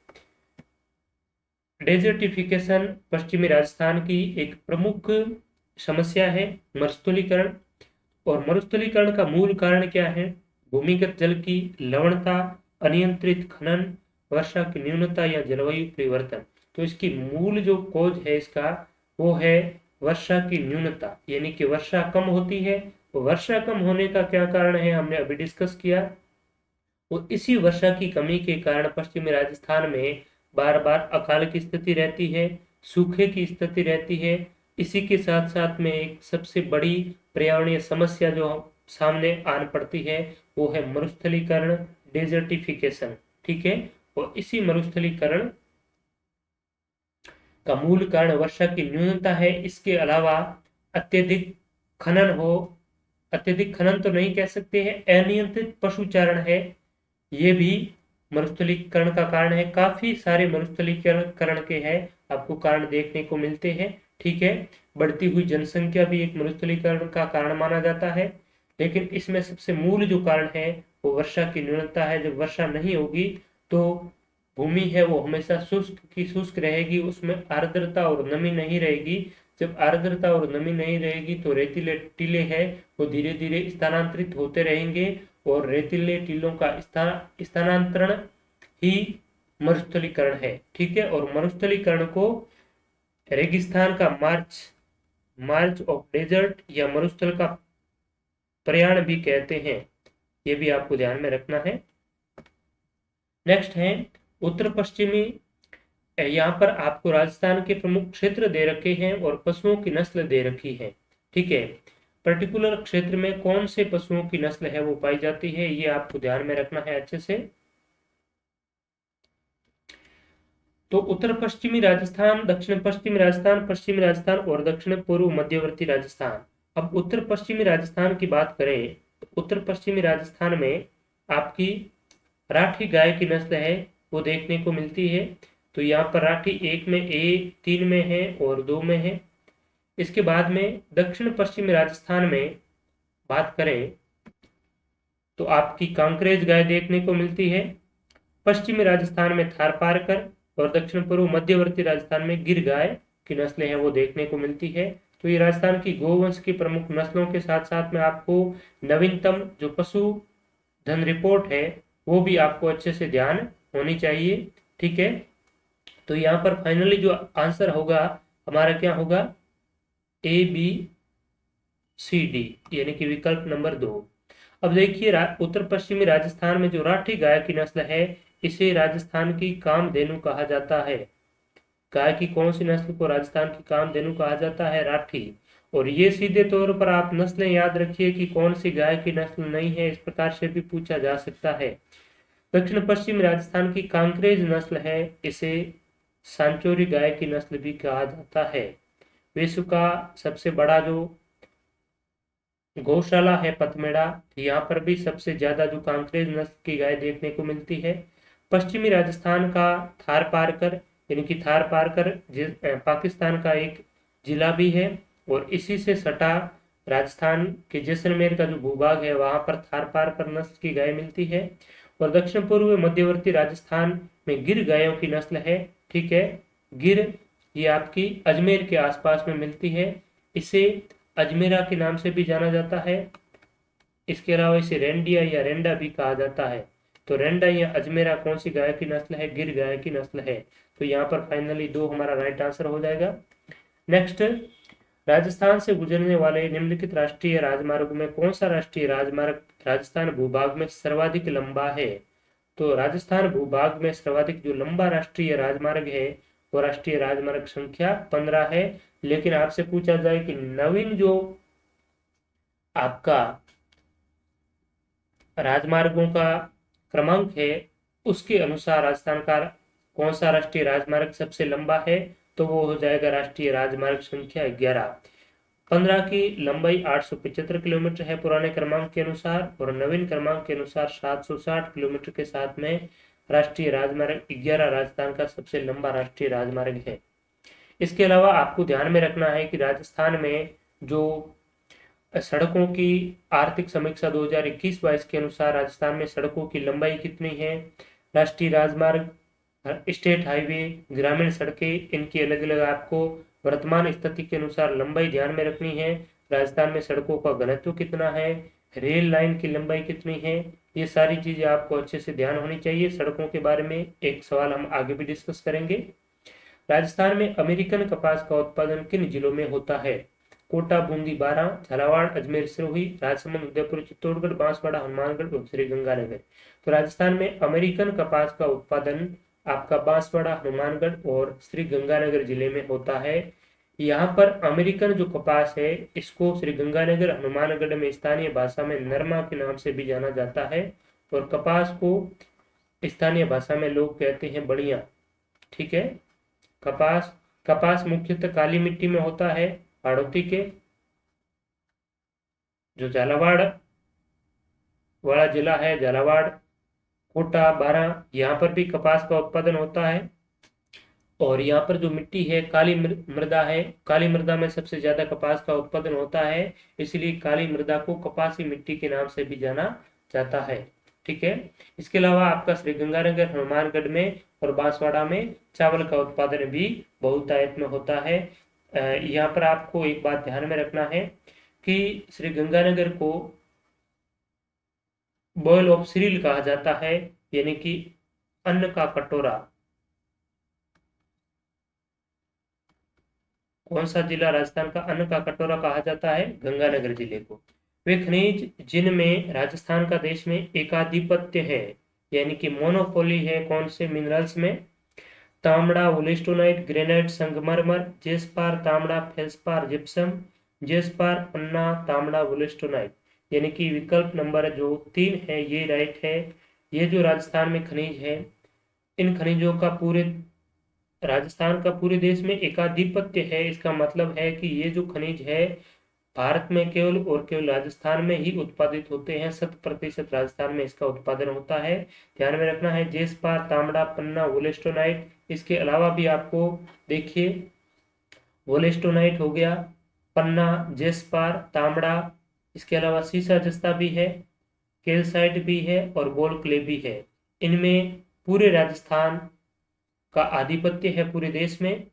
डेजर्टिफिकेशन पश्चिमी राजस्थान की एक प्रमुख समस्या है, मरुस्थलीकरण। और मरुस्थलीकरण का मूल कारण क्या है? भूमिगत जल की लवणता, अनियंत्रित खनन, वर्षा की न्यूनता या जलवायु परिवर्तन। तो इसकी मूल जो कोज है इसका वो है वर्षा की न्यूनता, यानी कि वर्षा कम होती है। तो वर्षा कम होने का क्या कारण है हमने अभी डिस्कस किया। और इसी वर्षा की कमी के कारण पश्चिमी राजस्थान में बार बार अकाल की स्थिति रहती है, सूखे की स्थिति रहती है। इसी के साथ साथ में एक सबसे बड़ी पर्यावरणीय समस्या जो सामने आन पड़ती है वो है मरुस्थलीकरण, डेजर्टिफिकेशन। ठीक है, और इसी मरुस्थलीकरण का मूल कारण वर्षा की न्यूनता है। इसके अलावा अत्यधिक खनन हो, अत्यधिक खनन तो नहीं कह सकते हैं, अनियंत्रित पशुचारण है, ये भी मरुस्थलीकरण का कारण है। काफी सारे मरुस्थलीकरण के हैं आपको कारण देखने को मिलते हैं। ठीक है, बढ़ती हुई जनसंख्या भी एक मरुस्थलीकरण का कारण माना जाता है। लेकिन इसमें सबसे मूल जो कारण है वो वर्षा की न्यूनता है। जब वर्षा नहीं होगी तो भूमि है वो हमेशा शुष्क की शुष्क रहेगी, उसमें आर्द्रता और नमी नहीं रहेगी। जब आर्द्रता और नमी नहीं रहेगी तो रेतीले टीले हैं वो धीरे धीरे स्थानांतरित होते रहेंगे और रेतीले टीलों का स्थानांतरण ही मरुस्थलीकरण है। ठीक है, और मरुस्थलीकरण को रेगिस्तान का मार्च ऑफ डेजर्ट या मरुस्थल का प्रयाण भी कहते हैं, ये भी आपको ध्यान में रखना है। नेक्स्ट है उत्तर पश्चिमी। यहाँ पर आपको राजस्थान के प्रमुख क्षेत्र दे रखे हैं और पशुओं की नस्ल दे रखी है। ठीक है, पर्टिकुलर क्षेत्र में कौन से पशुओं की नस्ल है वो पाई जाती है, ये आपको ध्यान में रखना है अच्छे से। तो उत्तर पश्चिमी राजस्थान, दक्षिण पश्चिमी राजस्थान, पश्चिमी राजस्थान और दक्षिण पूर्व मध्यवर्ती राजस्थान। अब उत्तर पश्चिमी राजस्थान की बात करें तो उत्तर पश्चिमी राजस्थान में आपकी राठी गाय की नस्ल है वो देखने को मिलती है। तो यहाँ पर राठी एक में तीन में है और दो में है। इसके बाद में दक्षिण पश्चिमी राजस्थान में बात करें तो आपकी कांकरेज गाय देखने को मिलती है। पश्चिमी राजस्थान में थारपारकर और दक्षिण पूर्व मध्यवर्ती राजस्थान में गिर गाय की नस्लें हैं वो देखने को मिलती है। तो ये राजस्थान की गोवंश की प्रमुख नस्लों के साथ साथ में आपको नवीनतम जो पशु धन रिपोर्ट है वो भी आपको अच्छे से ध्यान होनी चाहिए। ठीक है, तो यहाँ पर फाइनली जो आंसर होगा हमारा क्या होगा, ABCD, यानी कि विकल्प नंबर 2। अब देखिए उत्तर पश्चिमी राजस्थान में जो राठी गाय की नस्ल है इसे राजस्थान की कामधेनु कहा जाता है। गाय की कौन सी नस्ल को राजस्थान की कामधेनु कहा जाता है? राठी। और ये सीधे तौर पर आप नस्लें याद रखिए कि कौन सी गाय की नस्ल नहीं है, इस प्रकार से भी पूछा जा सकता है। दक्षिण पश्चिम राजस्थान की कांकरेज नस्ल है, इसे सांचोरी गाय की नस्ल भी कहा जाता है। विश्व का सबसे बड़ा जो गौशाला है पथमेड़ा, यहाँ पर भी सबसे ज्यादा जो कांकरेज नस्ल की गाय देखने को मिलती है। पश्चिमी राजस्थान का थार पारकर, यानी कि थार पारकर पाकिस्तान का एक जिला भी है और इसी से सटा राजस्थान के जैसलमेर का जो भूभाग है वहां पर थार पारकर नस्ल की गाय मिलती है। और दक्षिण पूर्व मध्यवर्ती राजस्थान में गिर गायों की नस्ल है। ठीक है, गिर ये आपकी अजमेर के आसपास में मिलती है, इसे अजमेरा के नाम से भी जाना जाता है। इसके अलावा इसे रेंडिया या रेंडा भी कहा जाता है। तो रेंडा या अजमेरा कौन सी गाय की नस्ल है? गिर गाय की नस्ल है। तो यहाँ पर फाइनली 2 हमारा राइट आंसर हो जाएगा। नेक्स्ट, राजस्थान से गुजरने वाले निम्नलिखित राष्ट्रीय राजमार्ग में कौन सा राष्ट्रीय राजमार्ग राजस्थान भूभाग में सर्वाधिक लंबा है? तो राजस्थान भूभाग में सर्वाधिक जो लंबा राष्ट्रीय राजमार्ग है वो राष्ट्रीय राजमार्ग संख्या 15 है। लेकिन आपसे पूछा जाए कि नवीन जो आपका राजमार्गों का क्रमांक है उसके अनुसार राजस्थान का कौन सा राष्ट्रीय राजमार्ग सबसे लंबा है, तो वो हो जाएगा राष्ट्रीय राजमार्ग संख्या 11। 15 की लंबाई 875 किलोमीटर है पुराने क्रमांक के अनुसार, और नवीन क्रमांक के अनुसार 760 किलोमीटर के साथ में राष्ट्रीय राजमार्ग 11 राजस्थान का सबसे लंबा राष्ट्रीय राजमार्ग है। इसके अलावा आपको ध्यान में रखना है कि राजस्थान में जो सड़कों की आर्थिक समीक्षा 2021-22 के अनुसार राजस्थान में सड़कों की लंबाई कितनी है, राष्ट्रीय राजमार्ग, स्टेट हाईवे, ग्रामीण सड़कें, इनकी अलग अलग आपको वर्तमान स्थिति के अनुसार लंबाई ध्यान में रखनी है। राजस्थान में सड़कों का घनत्व कितना है, रेल लाइन की लंबाई कितनी है, ये सारी चीजें आपको अच्छे से ध्यान होनी चाहिए। सड़कों के बारे में एक सवाल हम आगे भी डिस्कस करेंगे। राजस्थान में अमेरिकन कपास का उत्पादन किन जिलों में होता है, कोटा, बूंदी, बारां, झालावाड़, अजमेर, सिरोही, राजसमंद, उदयपुर, चित्तौड़गढ़, बांसवाड़ा, हनुमानगढ़ और श्री गंगानगर। तो राजस्थान में अमेरिकन कपास का उत्पादन आपका बांसवाड़ा, हनुमानगढ़ और श्री गंगानगर जिले में होता है। यहाँ पर अमेरिकन जो कपास है इसको श्री गंगानगर, हनुमानगढ़ में स्थानीय भाषा में नरमा के नाम से भी जाना जाता है, और कपास को स्थानीय भाषा में लोग कहते हैं बढ़िया। ठीक है। कपास कपास मुख्यतः काली मिट्टी में होता है। हाड़ौती के जो झालावाड़ वाला जिला है, झालावाड़, कोटा, बारां, यहाँ पर भी कपास का उत्पादन होता है। और यहाँ पर जो मिट्टी है काली मृदा है, काली मृदा में सबसे ज्यादा कपास का उत्पादन होता है, इसलिए काली मृदा को कपासी मिट्टी के नाम से भी जाना जाता है। ठीक है। इसके अलावा आपका श्री गंगानगर, हनुमानगढ़ में और बांसवाड़ा में चावल का उत्पादन भी बहुतायत में होता है। यहाँ पर आपको एक बात ध्यान में रखना है कि श्री गंगानगर को बॉयल ऑफ सीरियल कहा जाता है, यानी कि अन्न का कटोरा। कौन सा जिला राजस्थान का अन्न का कटोरा कहा जाता है, गंगानगर जिले को। वे खनिज जिनमें राजस्थान का देश में एकाधिपत्य है, यानी कि मोनोपोली है, कौन से मिनरल्स में, तांबड़ा, वोलिस्टोनाइट, ग्रेनाइट, संगमरमर, जेस्पार, तांबड़ा, फेल्सपार, जिप्सम, जेस्पार, पन्ना, तांबड़ा, वोलिस्टोनाइट। यानी कि विकल्प नंबर जो 3 है ये राइट है। ये जो राजस्थान में खनिज है, इन खनिजों का पूरे राजस्थान का पूरे देश में एकाधिपत्य है। इसका मतलब है कि ये जो खनिज है भारत में केवल और केवल राजस्थान में ही उत्पादित होते हैं। 100% राजस्थान में इसका उत्पादन होता है। ध्यान में रखना है जेस्पार, तांबड़ा, पन्ना, वोलेस्टोनाइट। इसके अलावा भी आपको देखिए वोलेस्टोनाइट हो गया, पन्ना, जेस्पार, तांबड़ा, इसके अलावा सीसा जस्ता भी है, कैल्साइट भी है और गोल्ड क्ले भी है। इनमें पूरे राजस्थान का आधिपत्य है पूरे देश में।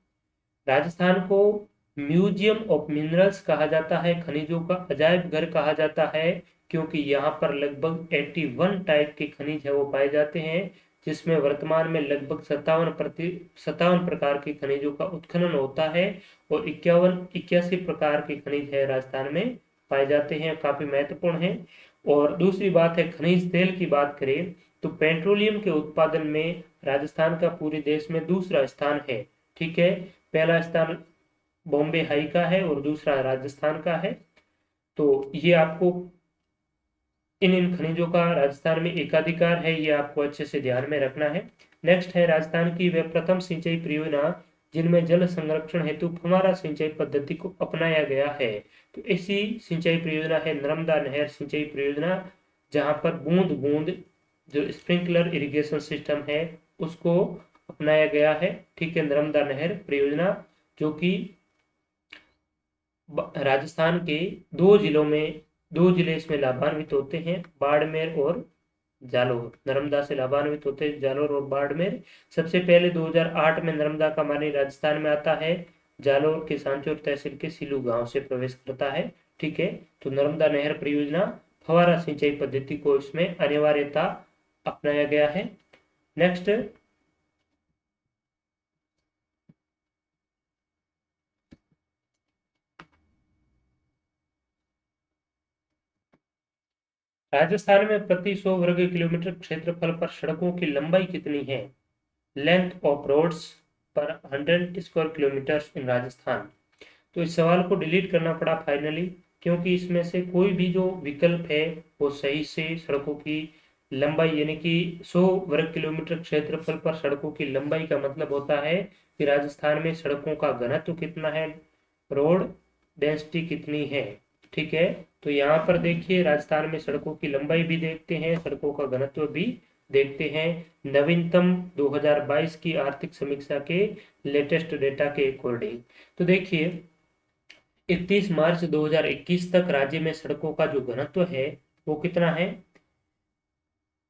राजस्थान को म्यूजियम ऑफ मिनरल्स कहा जाता है, खनिजों का अजायब घर कहा जाता है, क्योंकि यहाँ पर लगभग 81 टाइप के खनिज है वो पाए जाते हैं, जिसमें वर्तमान में लगभग 57 प्रकार के खनिजों का उत्खनन होता है, और 81 प्रकार के खनिज है राजस्थान में पाए जाते हैं, काफी महत्वपूर्ण है। और दूसरी बात है खनिज तेल की बात करें तो पेट्रोलियम के उत्पादन में राजस्थान का पूरे देश में दूसरा स्थान है। ठीक है। पहला स्थान बॉम्बे हाई का है और दूसरा राजस्थान का है। तो ये आपको इन खनिजों का राजस्थान में एकाधिकार है, ये आपको अच्छे से ध्यान में रखना है। नेक्स्ट है राजस्थान की वे प्रथम सिंचाई परियोजना जिनमें जल संरक्षण हेतु फुहारा सिंचाई पद्धति को अपनाया गया है। तो ऐसी सिंचाई परियोजना है नर्मदा नहर सिंचाई परियोजना, जहां पर बूंद बूंद जो स्प्रिंकलर इरिगेशन सिस्टम है उसको अपनाया गया है। ठीक है। नर्मदा नहर परियोजना जो कि राजस्थान के दो जिले इसमें लाभान्वित होते हैं, बाड़मेर और जालोर। नर्मदा से लाभान्वित होते हैं जालोर और बाड़मेर। सबसे पहले 2008 में नर्मदा का पानी राजस्थान में आता है, जालोर के सांचौर तहसील के सिलू गांव से प्रवेश करता है। ठीक है। तो नर्मदा नहर परियोजना फव्वारा सिंचाई पद्धति को इसमें अनिवार्यता अपनाया गया है। नेक्स्ट राजस्थान में प्रति 100 वर्ग किलोमीटर क्षेत्रफल पर सड़कों की लंबाई कितनी है, लेंथ ऑफ रोड्स। पर 100 स्क्वायर किलोमीटर्स इन राजस्थान। तो इस सवाल को डिलीट करना पड़ा फाइनली, क्योंकि इसमें से कोई भी जो विकल्प है वो सही से सड़कों की लंबाई यानी कि 100 वर्ग किलोमीटर क्षेत्रफल पर सड़कों की लंबाई का मतलब होता है कि राजस्थान में सड़कों का घनत्व कितना है, रोड डेंसिटी कितनी है। ठीक है, तो यहाँ पर देखिए राजस्थान में सड़कों की लंबाई भी देखते हैं, सड़कों का घनत्व भी देखते हैं नवीनतम 2022 की आर्थिक समीक्षा के लेटेस्ट डेटा के अकॉर्डिंग। तो देखिए 31 मार्च 2021 तक राज्य में सड़कों का जो घनत्व है वो कितना है,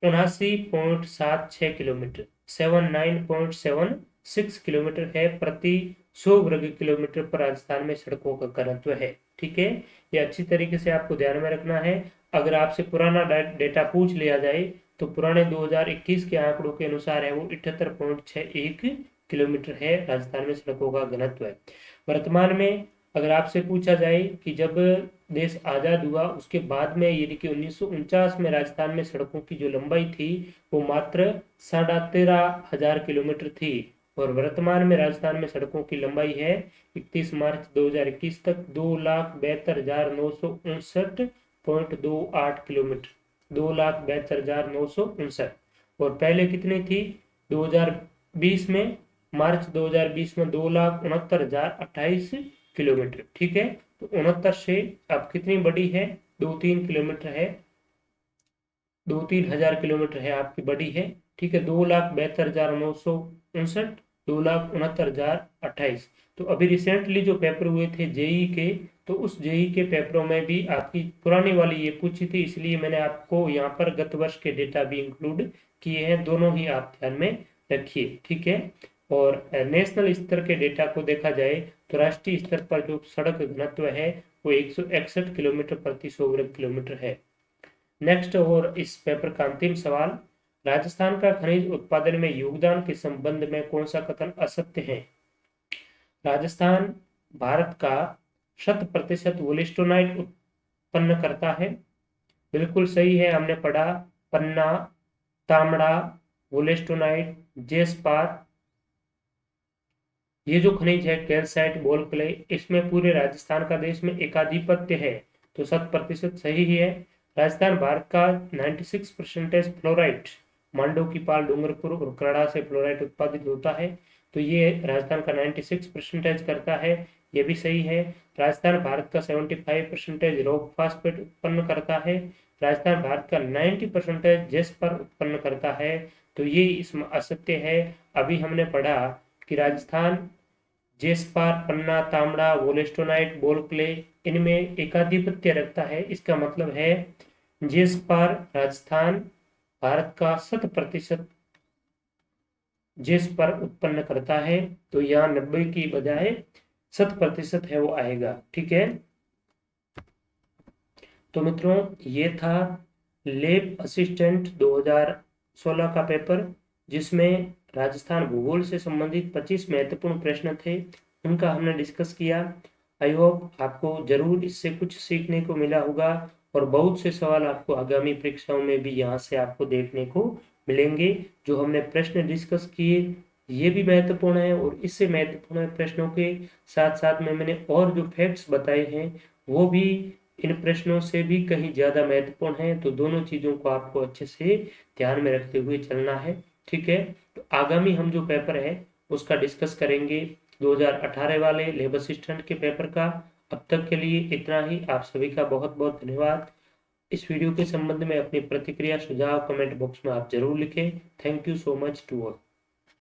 79.76 किलोमीटर, 79.76 किलोमीटर है प्रति 100 वर्ग किलोमीटर पर राजस्थान में सड़कों का घनत्व है। ठीक है, ये अच्छी तरीके से आपको ध्यान में रखना है। अगर आपसे पुराना डेटा पूछ लिया जाए तो पुराने 2021 के आंकड़ों के अनुसार है वो 78.61 किलोमीटर है राजस्थान में सड़कों का घनत्व है। वर्तमान में अगर आपसे पूछा जाए कि जब देश आज़ाद हुआ उसके बाद में यानी कि 1949 में राजस्थान में सड़कों की जो लंबाई थी वो मात्र 13,500 किलोमीटर थी, और वर्तमान में राजस्थान में सड़कों की लंबाई है 31 मार्च 2021 तक 2,72,959.28 किलोमीटर, 2,72,959। और पहले कितनी थी 2020 में, मार्च 2020 में 2,69,028 किलोमीटर। ठीक है, तो 69 से अब कितनी बड़ी है, 2-3 किलोमीटर है, 2-3 हजार किलोमीटर है आपकी बड़ी है। ठीक है, 2,72,959, 2,69,028। तो अभी रिसेंटली जो पेपर हुए थे जेई के, तो उस जेई के पेपरों में भी आपकी पुरानी वाली ये पूछी थी, इसलिए मैंने आपको यहाँ पर गत वर्ष के डेटा भी इंक्लूड किए हैं, दोनों ही आप ध्यान में रखिए। ठीक है, और नेशनल स्तर के डेटा को देखा जाए तो राष्ट्रीय स्तर पर जो सड़क घनत्व है वो 161 किलोमीटर प्रति 100 वर्ग किलोमीटर है। नेक्स्ट और इस पेपर का अंतिम सवाल, राजस्थान का खनिज उत्पादन में योगदान के संबंध में कौन सा कथन असत्य है। राजस्थान भारत का 100% वोलेस्टोनाइट उत्पन्न करता है, बिल्कुल सही है, हमने पढ़ा पन्ना, तांबड़ा, वोलेस्टोनाइट, जेस्पार, ये जो खनिज है कैल्साइट, बोल क्ले, इसमें पूरे राजस्थान का देश में एकाधिपत्य है, तो 100% सही ही है। राजस्थान भारत का 96% फ्लोराइड मांडो की पाल, डूंगरपुर और कड़ा से फ्लोराइड उत्पादित होता है, तो ये राजस्थान का 96% करता है, ये भी सही है। राजस्थान भारत का 75% रॉक फास्फेट उत्पन्न करता है, राजस्थान भारत का 90% जेस्पर उत्पन्न करता है, तो ये इसमें असत्य है। अभी हमने पढ़ा कि राजस्थान जेस्पार, पन्ना, तांबड़ा, वोलेस्टोनाइट, बोल क्ले इनमें एकाधिपत्य रखता है, इसका मतलब है जेस्पार राजस्थान भारत का 100% जेस्पार उत्पन्न करता है, तो यहाँ 90 की बजाय 100% है वो आएगा। ठीक है, तो मित्रों ये था लैब असिस्टेंट 2016 का पेपर, जिसमें राजस्थान भूगोल से संबंधित 25 महत्वपूर्ण प्रश्न थे, उनका हमने डिस्कस किया। आई होप आपको जरूर इससे कुछ सीखने को मिला होगा, और बहुत से सवाल आपको आगामी परीक्षाओं में भी यहाँ से आपको देखने को मिलेंगे। जो हमने प्रश्न डिस्कस किए ये भी महत्वपूर्ण है, और इससे महत्वपूर्ण प्रश्नों के साथ साथ में मैंने और जो फैक्ट्स बताए हैं वो भी इन प्रश्नों से भी कहीं ज्यादा महत्वपूर्ण है, तो दोनों चीजों को आपको अच्छे से ध्यान में रखते हुए चलना है। ठीक है, तो आगामी हम जो पेपर है उसका डिस्कस करेंगे 2018 वाले लेबर असिस्टेंट के पेपर का। अब तक के लिए इतना ही, आप सभी का बहुत बहुत धन्यवाद। इस वीडियो के संबंध में अपनी प्रतिक्रिया सुझाव कमेंट बॉक्स में आप जरूर लिखें। Thank you so much to all.